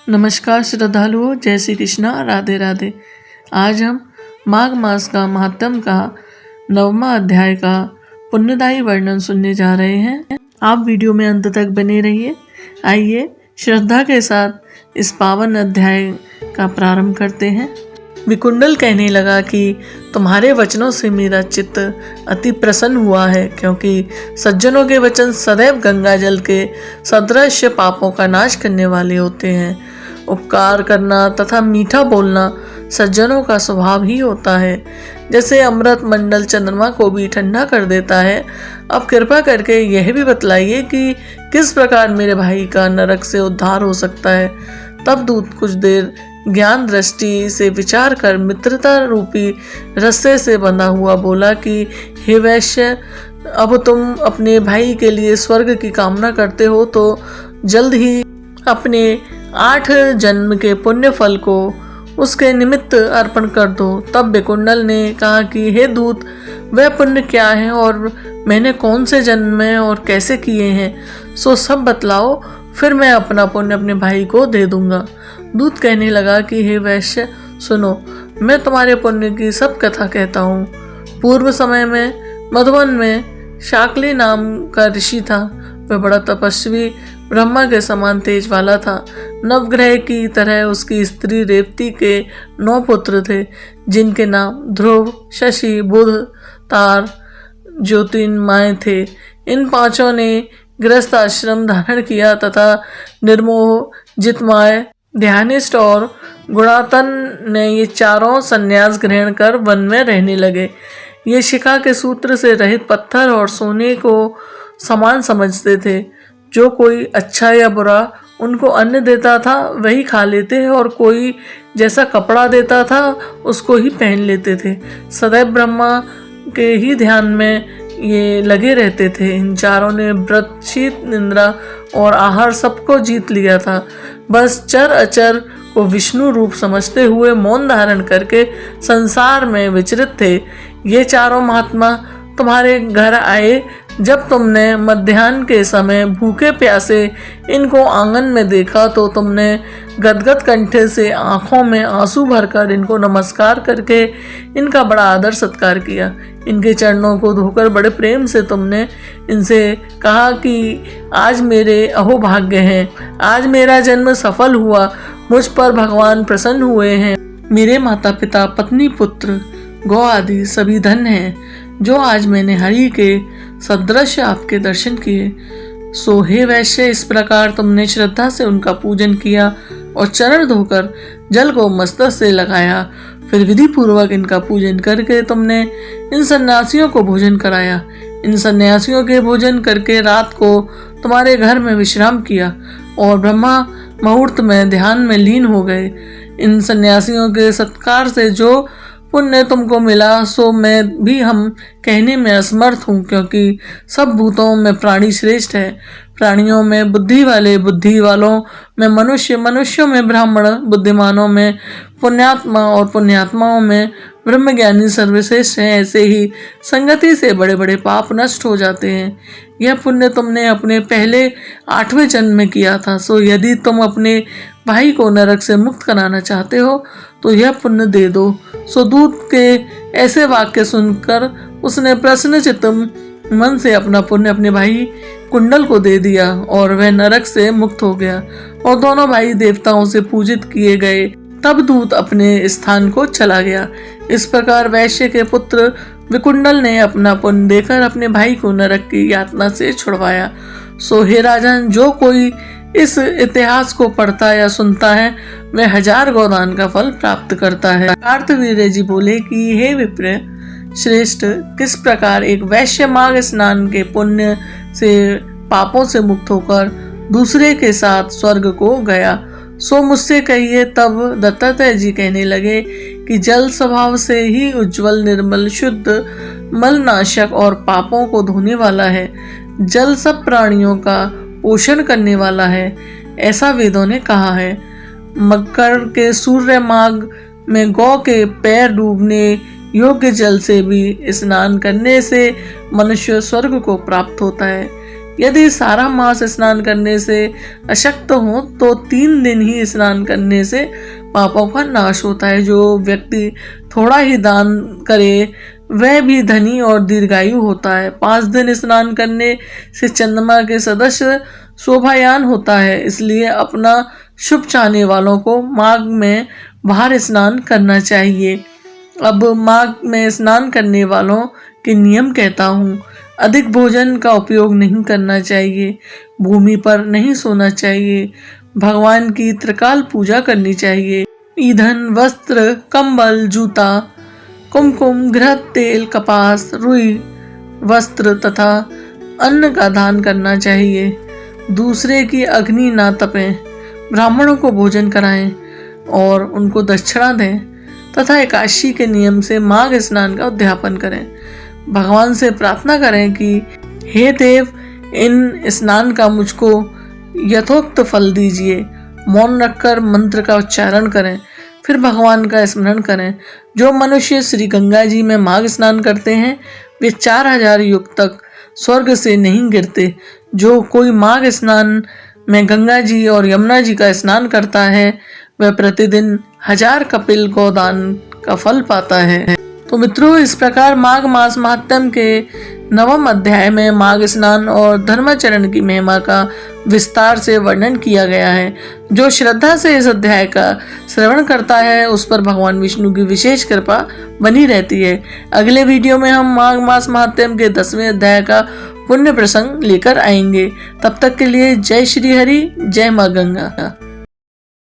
नमस्कार श्रद्धालुओं, जय श्री कृष्णा, राधे राधे। आज हम माघ मास का महात्म का 9वां अध्याय का पुण्यदायी वर्णन सुनने जा रहे हैं। आप वीडियो में अंत तक बने रहिए। आइए श्रद्धा के साथ इस पावन अध्याय का प्रारंभ करते हैं। विकुंडल कहने लगा कि तुम्हारे वचनों से मेरा चित्त अति प्रसन्न हुआ है, क्योंकि सज्जनों के वचन सदैव गंगा जल के सदृश पापों का नाश करने वाले होते हैं। उपकार करना तथा मीठा बोलना सज्जनों का स्वभाव ही होता है। जैसे अमृत मंडल चंद्रमा को भी ठंडा कर देता है। अब कृपा करके यह भी बतलाइए कि किस प्रकार मेरे भाई का नरक से उद्धार हो सकता है। तब दूत कुछ देर ज्ञान दृष्टि से विचार कर मित्रता रूपी रस्से से बंधा हुआ बोला कि हे वैश्य, अब तुम अपने भाई के लिए स्वर्ग की कामना करते हो तो जल्द ही अपने 8 जन्म के पुण्य फल को उसके निमित्त अर्पण कर दो। तब विकुंडल ने कहा कि हे दूत, वह पुण्य क्या है और मैंने कौन से जन्म में और कैसे किए हैं, सो सब बतलाओ, फिर मैं अपना पुण्य अपने भाई को दे दूंगा। दूत कहने लगा कि हे वैश्य सुनो, मैं तुम्हारे पुण्य की सब कथा कहता हूँ। पूर्व समय में मधुवन में शाकली नाम का ऋषि था। वह बड़ा तपस्वी, ब्रह्मा के समान तेज वाला था। नवग्रह की तरह उसकी स्त्री रेवती के 9 पुत्र थे, जिनके नाम ध्रुव, शशि, बुध, तार, ज्योतिर्मय थे। इन 5 ने गृहस्थ आश्रम धारण किया तथा निर्मोह, जितमय, ध्यानिष्ठ और गुणातन ने ये 4 संन्यास ग्रहण कर वन में रहने लगे। ये शिखा के सूत्र से रहित पत्थर और सोने को समान समझते थे। जो कोई अच्छा या बुरा उनको अन्न देता था वही खा लेते और कोई जैसा कपड़ा देता था उसको ही पहन लेते थे। सदैव ब्रह्मा के ही ध्यान में ये लगे रहते थे। इन 4 ने व्रत, शीत, निद्रा और आहार सबको जीत लिया था। बस चर अचर को विष्णु रूप समझते हुए मौन धारण करके संसार में विचरित थे। ये 4 महात्मा तुम्हारे घर आए जब तुमने मध्याह्न के समय भूखे प्यासे इनको आंगन में देखा तो तुमने गदगद कंठे से आंखों में आंसू भरकर इनको नमस्कार करके इनका बड़ा आदर सत्कार किया। इनके चरणों को धोकर बड़े प्रेम से तुमने इनसे कहा कि आज मेरे अहोभाग्य हैं, आज मेरा जन्म सफल हुआ, मुझ पर भगवान प्रसन्न हुए हैं। मेरे माता पिता, पत्नी, पुत्र, गौ आदि सभी धन हैं, जो आज मैंने हरि के सदृश आपके दर्शन किए। सो हे वैश्य, इस प्रकार तुमने श्रद्धा से उनका पूजन किया और चरण धोकर जल को मस्तक से लगाया। फिर विधि पूर्वक इनका पूजन करके तुमने इन सन्यासियों को भोजन कराया। इन सन्यासियों के भोजन करके रात को तुम्हारे घर में विश्राम किया और ब्रह्मा मुहूर्त में ध्यान में लीन हो गए। इन सन्यासियों के सत्कार से जो पुण्य तुमको मिला सो मैं भी हम कहने में असमर्थ हूँ, क्योंकि सब भूतों में प्राणी श्रेष्ठ है। प्राणियों में बुद्धि वाले बुद्धि वालों में मनुष्य, मनुष्यों में ब्राह्मण, बुद्धिमानों में पुण्यात्मा और पुण्यात्माओं में ब्रह्मज्ञानी सर्वश्रेष्ठ हैं। ऐसे ही संगति से बड़े बड़े पाप नष्ट हो जाते हैं। यह पुण्य तुमने अपने पहले 8वें जन्म में किया था। सो यदि तुम अपने भाई को नरक से मुक्त कराना चाहते हो तो यह पुण्य दे दो। सो दूत के ऐसे वाक्य सुनकर उसने प्रसन्नचित्त मन से अपना पुण्य अपने भाई कुंडल को दे दिया और वह नरक से मुक्त हो गया और दोनों भाई देवताओं से पूजित किए गए। तब दूत अपने स्थान को चला गया। इस प्रकार वैश्य के पुत्र विकुंडल ने अपना पुण्य देकर अपने भाई को नरक की यातना से छुड़वाया। सो हे राजन, जो कोई इस इतिहास को पढ़ता या सुनता है वह 1000 गोदान का फल प्राप्त करता है। कार्तवीर्य जी बोले कि हे विप्र श्रेष्ठ, किस प्रकार एक वैश्य माघ स्नान के पुण्य से पापों से मुक्त होकर दूसरे के साथ स्वर्ग को गया, सो मुझसे कहिए। तब दत्तात्रेय जी कहने लगे कि जल स्वभाव से ही उज्जवल, निर्मल, शुद्ध, मलनाशक और पापों को धोने वाला है। जल सब प्राणियों का पोषण करने वाला है, ऐसा वेदों ने कहा है। मकर के सूर्य माघ में गौ के पैर डूबने योग्य जल से भी स्नान करने से मनुष्य स्वर्ग को प्राप्त होता है। यदि सारा मास स्नान करने से अशक्त हो तो 3 दिन ही स्नान करने से पापों का नाश होता है। जो व्यक्ति थोड़ा ही दान करे वह भी धनी और दीर्घायु होता है। 5 दिन स्नान करने से चंद्रमा के सदस्य शोभायान होता है, इसलिए अपना शुभ चाहने वालों को माघ में बाहर स्नान करना चाहिए। अब माघ में स्नान करने वालों के नियम कहता हूँ। अधिक भोजन का उपयोग नहीं करना चाहिए, भूमि पर नहीं सोना चाहिए, भगवान की त्रिकाल पूजा करनी चाहिए, ईंधन, वस्त्र, कंबल, जूता, कुमकुम, घृत, तेल, कपास, रुई, वस्त्र तथा अन्न का दान करना चाहिए। दूसरे की अग्नि ना तपें, ब्राह्मणों को भोजन कराएं और उनको दक्षिणा दें तथा एकादशी के नियम से माघ स्नान का उद्यापन करें। भगवान से प्रार्थना करें कि हे देव, इन स्नान का मुझको यथोक्त फल दीजिए। मौन रखकर मंत्र का उच्चारण करें, फिर भगवान का स्मरण करें। जो मनुष्य श्री गंगा जी में माघ स्नान करते हैं वे 4000 युग तक स्वर्ग से नहीं गिरते। जो कोई माघ स्नान में गंगा जी और यमुना जी का स्नान करता है वह प्रतिदिन 1000 कपिल गोदान का फल पाता है। तो मित्रों, इस प्रकार माघ मास महात्म्य के 9वें अध्याय में माघ स्नान और धर्माचरण की महिमा का विस्तार से वर्णन किया गया है। जो श्रद्धा से इस अध्याय का श्रवण करता है उस पर भगवान विष्णु की विशेष कृपा बनी रहती है। अगले वीडियो में हम माघ मास महात्म्य के 10वें अध्याय का पुण्य प्रसंग लेकर आएंगे। तब तक के लिए जय श्री हरि, जय माँ गंगा।